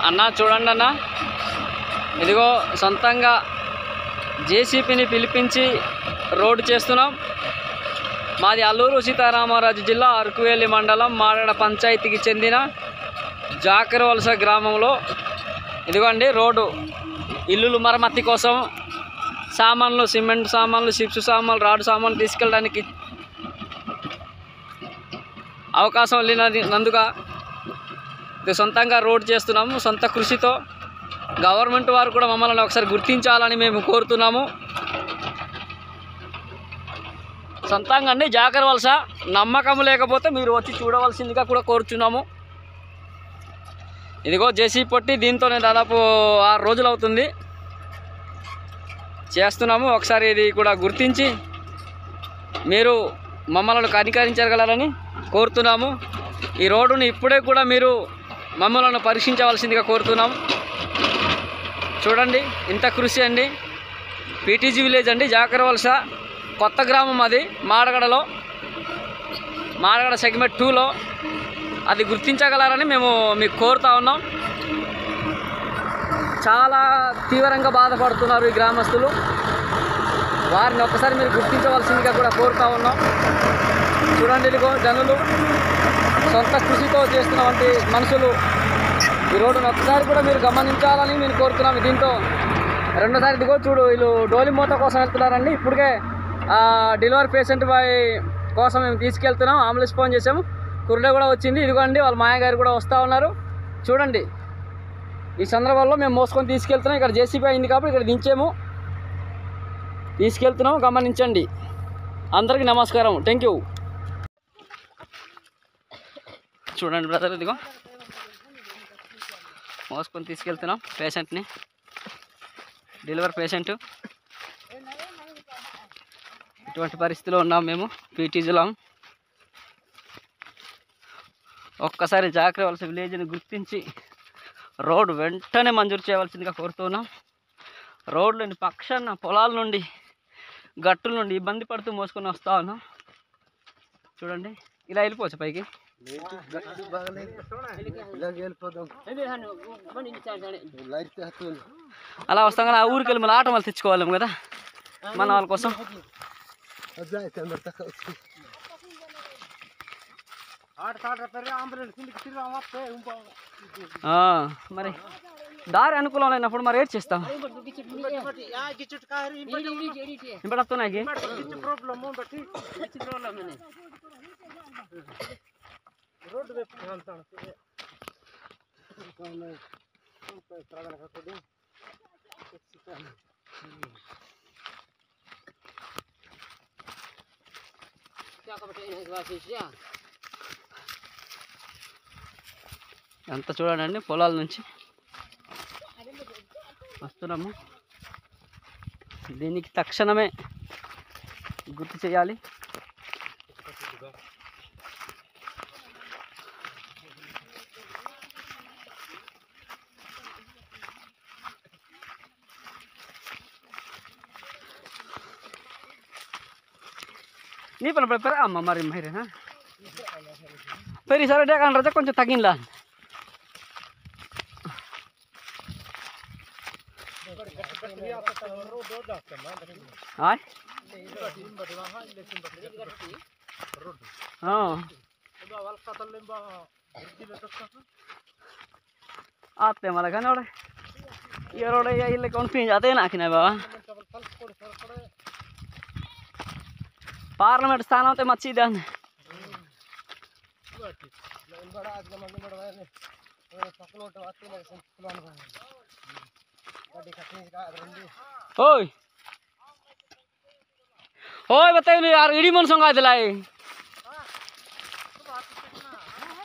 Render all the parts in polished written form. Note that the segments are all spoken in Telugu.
అన్న చూడండి అన్న, ఇదిగో సొంతంగా జేసీపీని పిలిపించి రోడ్డు చేస్తున్నాం. మాది అల్లూరు సీతారామరాజు జిల్లా అరకువేలి మండలం మాడడ పంచాయతీకి చెందిన జాకరవలస గ్రామంలో ఇదిగోండి రోడ్డు ఇల్లులు మరమ్మతి కోసం సామాన్లు, సిమెంట్ సామాన్లు, చిప్స్ సామాన్లు, రాడు సామాన్లు తీసుకెళ్ళడానికి అవకాశం లేనందుగా సొంతంగా రోడ్డు చేస్తున్నాము. సొంత కృషితో గవర్నమెంట్ వారు కూడా మమ్మల్ని ఒకసారి గుర్తించాలని మేము కోరుతున్నాము. సొంతంగా అండి జాకరవలస. నమ్మకం లేకపోతే మీరు వచ్చి చూడవలసిందిగా కూడా కోరుచున్నాము. ఇదిగో జేసీ పొట్టి, దీంతోనే దాదాపు 6 రోజులు అవుతుంది చేస్తున్నాము. ఒకసారి ఇది కూడా గుర్తించి మీరు మమ్మల్ని కనికరించగలరని కోరుతున్నాము. ఈ రోడ్డుని ఇప్పుడే కూడా మీరు మమ్మల్ని పరీక్షించవలసిందిగా కోరుతున్నాము. చూడండి ఇంత కృషి అండి. పీటీజీ విలేజ్ అండి, జాకరవలస కొత్త గ్రామం. అది మాడగడలో, మాడగడ సెగ్మెంట్ 2లో. అది గుర్తించగలరని మేము మీకు కోరుతా ఉన్నాం. చాలా తీవ్రంగా బాధపడుతున్నారు ఈ గ్రామస్తులు. వారిని ఒక్కసారి మీరు గుర్తించవలసిందిగా కూడా కోరుతా ఉన్నాం. చూడండి ఇదిగో జనులు సొంత కృషితో చేస్తున్నటువంటి మనుషులు. ఈ రోడ్డును ఒక్కసారి కూడా మీరు గమనించాలని మేము కోరుతున్నాము. దీంతో రెండోసారి ఇదిగో చూడు, వీళ్ళు డోలి మూత కోసం వెళ్తున్నారండి. ఇప్పటికే డెలివరీ పేషెంట్ బాయ్ కోసం మేము తీసుకెళ్తున్నాం. అంబులెన్స్ ఫోన్ చేసాము, కుర్రే కూడా వచ్చింది. ఇదిగోండి వాళ్ళ మాయగారు కూడా వస్తూ ఉన్నారు. చూడండి ఈ సందర్భంలో మేము మోసుకొని తీసుకెళ్తున్నాం. ఇక్కడ జేసీబీ అయింది కాబట్టి ఇక్కడ దించాము, తీసుకెళ్తున్నాం. గమనించండి. అందరికీ నమస్కారం. Thank you. చూడండి బ్రదర్, ఇదిగో మోసుకొని తీసుకెళ్తున్నాం పేషెంట్ని. Delivery patient. ఇటువంటి పరిస్థితిలో ఉన్నాం మేము పీటీజీలో. ఒక్కసారి జాకరవలస విలేజ్ని గుర్తించి రోడ్డు వెంటనే మంజూరు చేయవలసిందిగా కోరుతున్నాం. రోడ్లని పక్షాన పొలాల నుండి, గట్టుల నుండి ఇబ్బంది పడుతూ మోసుకొని వస్తూ ఉన్నాం. చూడండి ఇలా వెళ్ళిపోవచ్చు పైకి. అలా వస్తాం కదా, ఆ ఊరికి వెళ్ళి మళ్ళీ ఆటో మళ్ళీ తెచ్చుకోవాలేము కదా మన వాళ్ళ కోసం. మరి దారి అనుకూలం లేనప్పుడు మరి ఏడ్ చేస్తాం. ఇప్పుడు వస్తున్నాయి అంతా చూడండి, పొలాల నుంచి వస్తున్నాము. దీనికి తక్షణమే గుర్తు చేయాలి. నీ పని పెర అమ్మ మరి మహిరేనా పెరి సరే డేకాన్ రజా కొంచెం తగ్గిందా. आते मला का एवढे एवढे इले कोण पिंज जाते ना की नाही बाबा. पार्लमेंट स्थान होते मच्छी द्या होय होय बताइए यार इडी मन संगा दिलाय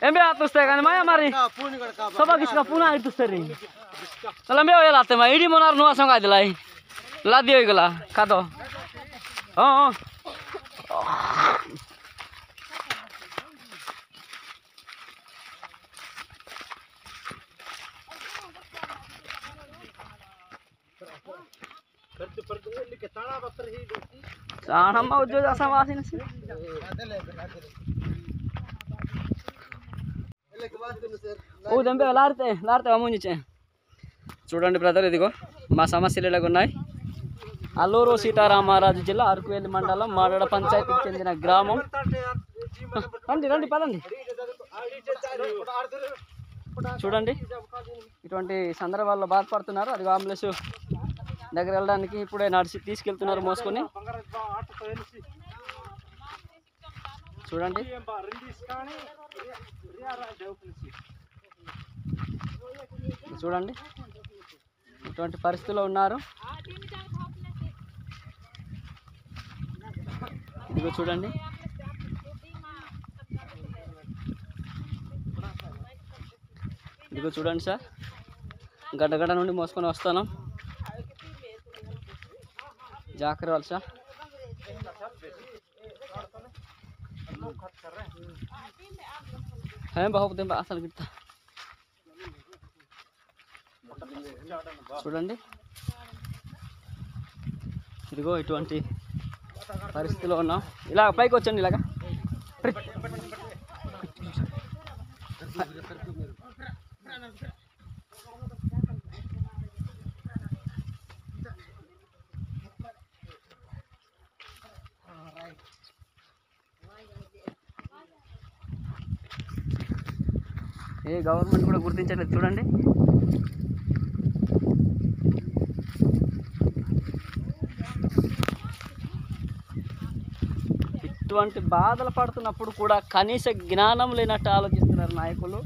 एम बे आतुस्ते का माया मारी सबा किसका पुना आतुस्ते रे चला मे होय लाते मा इडी मनार नुवा संगा दिलाय लादी होय गला खादो हां साणम्मा उद्योग असा वासिन ओ दंबे लारते लारते अमुनीचे చూడండి బ్రదర్, ఇదిగో మా సమస్యలు ఇలాగ ఉన్నాయి. అల్లూరు సీతారామరాజు జిల్లా అరకువేలి మండలం మాడడ పంచాయతీకి చెందిన గ్రామం. రండి రండి పదండి. చూడండి, ఇటువంటి సందర్భాల్లో బాధపడుతున్నారు. అది అంబులెన్స్ దగ్గర వెళ్ళడానికి ఇప్పుడే నడిచి తీసుకెళ్తున్నారు మోసుకొని. చూడండి, చూడండి ఇటువంటి పరిస్థితుల్లో ఉన్నారు. ఇదిగో చూడండి, ఇదిగో చూడండి సార్, గడ్డ నుండి మోసుకొని వస్తాను. జాగ్రత్త సార్. बहुत दिन అసలు గిట్ట చూడండి, ఇదిగో ఇటువంటి పరిస్థితిలో ఉన్నాం. ఇలా పైకి వచ్చండి, ఇలాగా ఏ గవర్నమెంట్ కూడా గుర్తించలేదు. చూడండి, ఇటువంటి బాధలు పడుతున్నప్పుడు కూడా కనీస జ్ఞానం లేనట్టు ఆలోచిస్తున్నారు నాయకులు,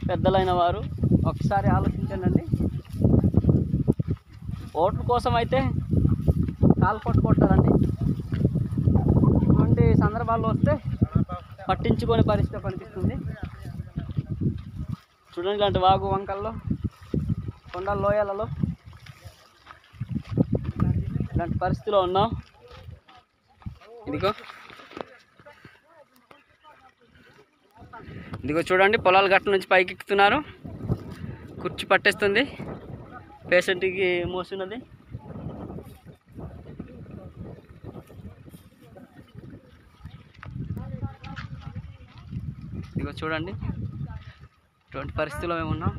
పెద్దలైన వారు. ఒకసారి ఆలోచించండి. ఓట్ల కోసం అయితే కాలు పట్టుకుంటారండి. ఇటువంటి సందర్భాల్లో వస్తే పట్టించుకొని పరిస్థితి కనిపిస్తుంది. చూడండి, ఇలాంటి వాగు వంకల్లో, కొండల లోయలలో ఇలాంటి పరిస్థితిలో ఉన్నాం. ఇదిగో చూడండి, పొలాల గట్ల నుంచి పైకి ఎక్కుతున్నారు. కుర్చీ పట్టేస్తుంది పేషెంట్కి మోస్తున్నది. ఇదిగో చూడండి, ఇటువంటి పరిస్థితిలో మేము ఉన్నాం.